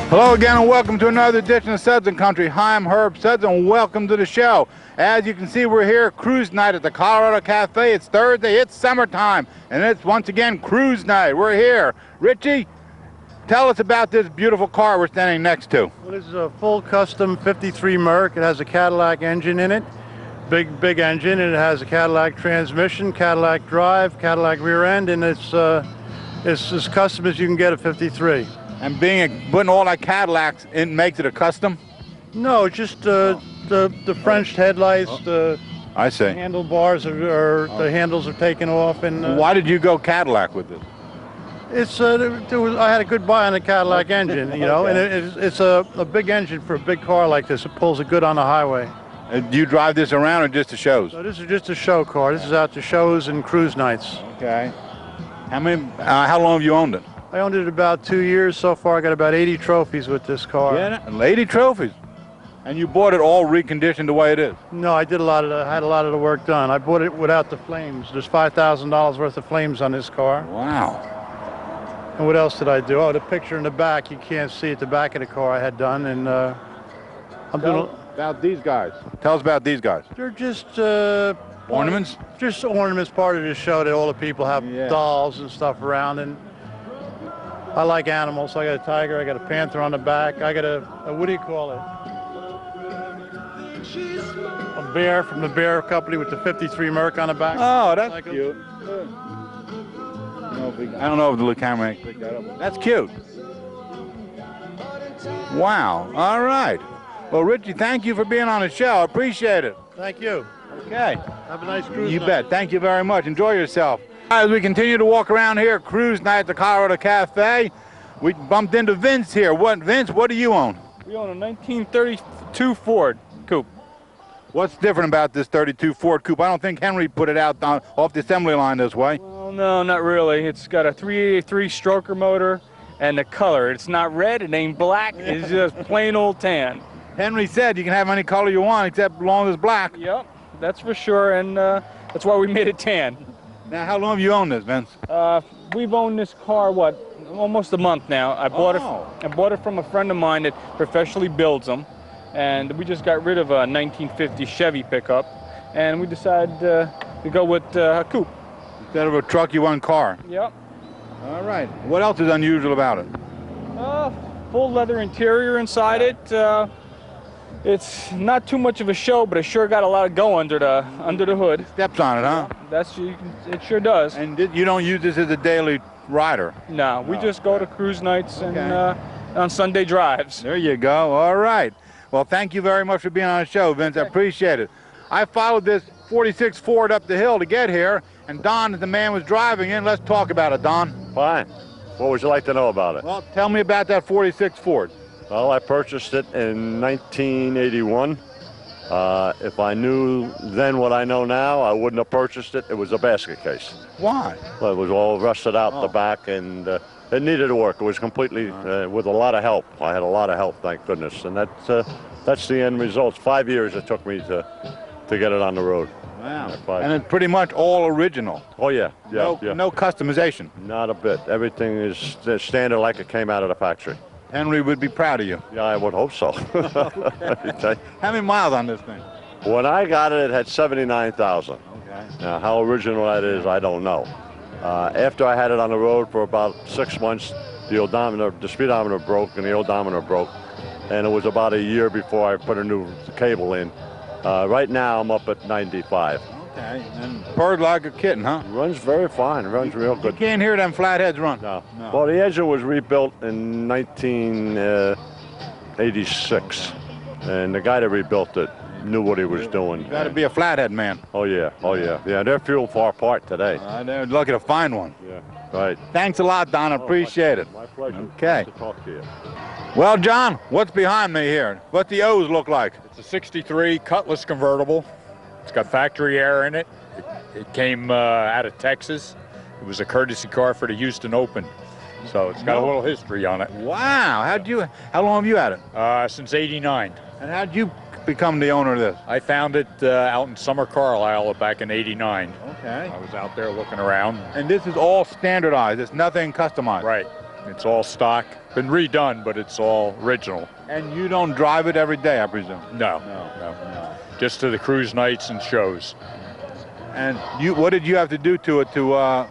Hello again and welcome to another edition of Suds and Country. Hi, I'm Herb Suds and welcome to the show. As you can see, we're here cruise night at the Colorado Cafe. It's Thursday, it's summertime, and it's once again cruise night. We're here. Richie, tell us about this beautiful car we're standing next to. Well, this is a full custom 53 Merc. It has a Cadillac engine in it. Big engine, and it has a Cadillac transmission, Cadillac drive, Cadillac rear end, and it's as custom as you can get a 53. And putting all that Cadillacs in makes it a custom? No, just the French headlights, I see. handlebars the handles are taken off. And why did you go Cadillac with this? It's I had a good buy on the Cadillac engine, you know, Okay. and it's a big engine for a big car like this. It pulls it good on the highway. Do you drive this around or just to shows? So this is just a show car. This is out to shows and cruise nights. Okay. How long have you owned it? I owned it about 2 years so far. I got about 80 trophies with this car. Yeah, lady trophies. And you bought it all reconditioned the way it is? No, I had a lot of the work done. I bought it without the flames. There's $5,000 worth of flames on this car. Wow. And what else did I do? Oh, the picture in the back, you can't see at the back of the car I had done. And I'm doing about these guys. Tell us about these guys. They're just Ornaments? Just ornaments, part of the show that all the people have dolls and stuff around. And I like animals, so I got a tiger, I got a panther on the back, I got a what do you call it? A bear from the Bear Company with the 53 Merc on the back. Oh, that's Like cute. I don't know if the camera can pick that up. That's cute. Wow. All right. Well, Richie, thank you for being on the show. I appreciate it. Thank you. Okay. Have a nice cruise You night. bet. Thank you very much. Enjoy yourself. As we continue to walk around here, cruise night at the Colorado Cafe, we bumped into Vince here. Vince, what do you own? We own a 1932 Ford Coupe. What's different about this 32 Ford Coupe? I don't think Henry put it out off the assembly line this way. Well, no, not really. It's got a 383 stroker motor, and the color, it's not red, it ain't black, it's just plain old tan. Henry said you can have any color you want except as long as it's black. Yep, that's for sure, and that's why we made it tan. Now, how long have you owned this, Vince? We've owned this car, almost a month now. I bought it from a friend of mine that professionally builds them, and we just got rid of a 1950 Chevy pickup, and we decided to go with a coupe. Instead of a truck, you want a car. Yep. All right. What else is unusual about it? Full leather interior inside it. It's not too much of a show, but it sure got a lot of go under the hood. Steps on it, huh? It sure does. And you don't use this as a daily rider? No, we just go to cruise nights and on Sunday drives. There you go. All right. Well, thank you very much for being on the show, Vince. I appreciate it. I followed this 46 Ford up the hill to get here, and Don, the man was driving in. Let's talk about it, Don. Fine. What would you like to know about it? Well, tell me about that 46 Ford. Well, I purchased it in 1981. If I knew then what I know now, I wouldn't have purchased it. It was a basket case. Why? Well, it was all rusted out the back, and it needed work. It was completely with a lot of help. I had a lot of help, thank goodness, and that's the end result. 5 years it took me to get it on the road. Wow. Yeah, and it's pretty much all original. Oh yeah, yeah, No customization. Not a bit. Everything is standard like it came out of the factory. Henry would be proud of you. Yeah, I would hope so. Okay. How many miles on this thing? When I got it, it had 79,000. Okay. Now, how original that is, I don't know. After I had it on the road for about 6 months, the speedometer broke and the odometer broke, and it was about a year before I put a new cable in. Right now, I'm up at 95. Okay, and purred like a kitten, huh? Runs very fine. Runs real good. You can't hear them flatheads run. No. Well, the engine was rebuilt in 1986, and the guy that rebuilt it knew what he was doing. You got to be a flathead man. Oh yeah, oh yeah, yeah. They're few and far apart today. They're lucky to find one. Yeah, right. Thanks a lot, Don. I appreciate it. My pleasure. Okay. Nice to talk to you. Well, John, what's behind me here? What the O's look like? It's a 63 Cutlass convertible. It's got factory air in it. It came out of Texas. It was a courtesy car for the Houston Open. So it's got a little history on it. Wow. How long have you had it? Since '89. And how'd you become the owner of this? I found it out in Summer, Carlisle back in '89. Okay. I was out there looking around. And this is all standardized. It's nothing customized. Right. It's all stock. Been redone, but it's all original. And you don't drive it every day, I presume? No. Just to the cruise nights and shows. And what did you have to do to it to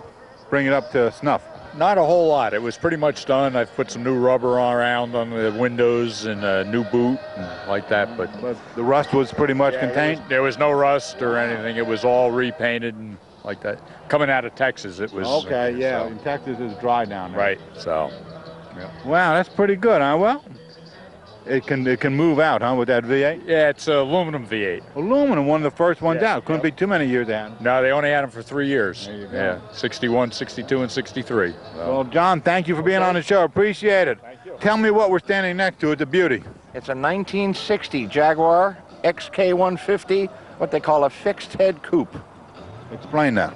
bring it up to snuff? Not a whole lot. It was pretty much done. I've put some new rubber around on the windows and a new boot and like that. But the rust was pretty much contained? There was no rust or anything. It was all repainted and like that. Coming out of Texas, it was. Okay, yeah. In Texas, it's dry down there. Right, so. Yeah. Wow, that's pretty good, huh? Well, it can move out, huh, with that V8? Yeah, it's aluminum V8. Aluminum, one of the first ones Yeah, out. Couldn't be too many years out. No, they only had them for 3 years. There you go. Yeah, 61, 62, and 63. So. Well, John, thank you for being on the show. Appreciate it. Thank you. Tell me what we're standing next to. It's a beauty. It's a 1960 Jaguar XK150, what they call a fixed head coupe. Explain that.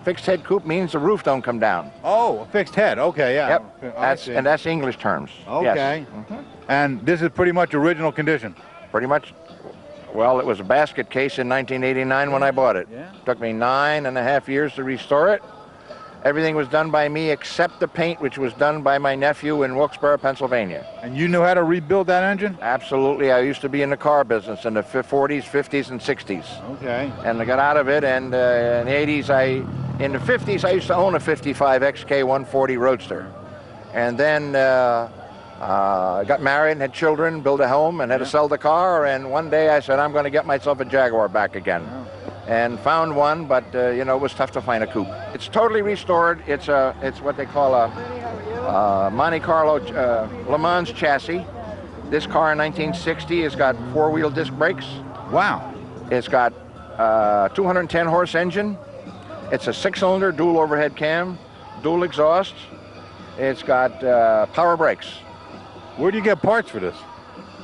Fixed head coupe means the roof don't come down. Oh, a fixed head. Okay, yeah. Yep, that's English terms. Okay. Yes. And this is pretty much original condition. Pretty much. Well, it was a basket case in 1989 when I bought it. Yeah. Took me 9.5 years to restore it. Everything was done by me except the paint, which was done by my nephew in Wilkes-Barre, Pennsylvania. And you knew how to rebuild that engine? Absolutely. I used to be in the car business in the 40s, 50s, and 60s. Okay. And I got out of it, and in the 80s, in the 50s, I used to own a 55 XK140 Roadster. And then got married and had children, built a home, and had to sell the car. And one day I said, I'm going to get myself a Jaguar back again. And found one, but you know, it was tough to find a coupe. It's totally restored. It's what they call a Monte Carlo Le Mans chassis. This car in 1960 has got 4-wheel disc brakes. Wow. It's got 210 horse engine. It's a 6-cylinder dual overhead cam, dual exhaust. It's got power brakes. Where do you get parts for this?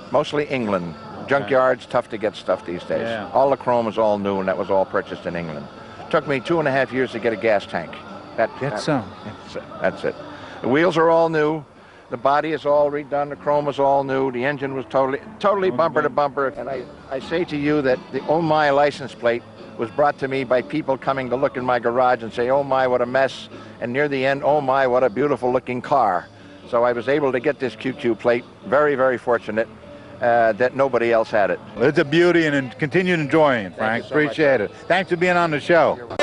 Mostly England. Junkyards, tough to get stuff these days. Yeah. All the chrome is all new, and that was all purchased in England. Took me 2.5 years to get a gas tank. That's it. The wheels are all new. The body is all redone. The chrome is all new. The engine was totally bumper to bumper. And I say to you that the Oh My license plate was brought to me by people coming to look in my garage and say, oh my, what a mess. And near the end, oh my, what a beautiful looking car. So I was able to get this QQ plate. Very, very fortunate that nobody else had it. It's a beauty, and continue enjoying it, Frank. Thank you so much. Appreciate it. Thanks for being on the show.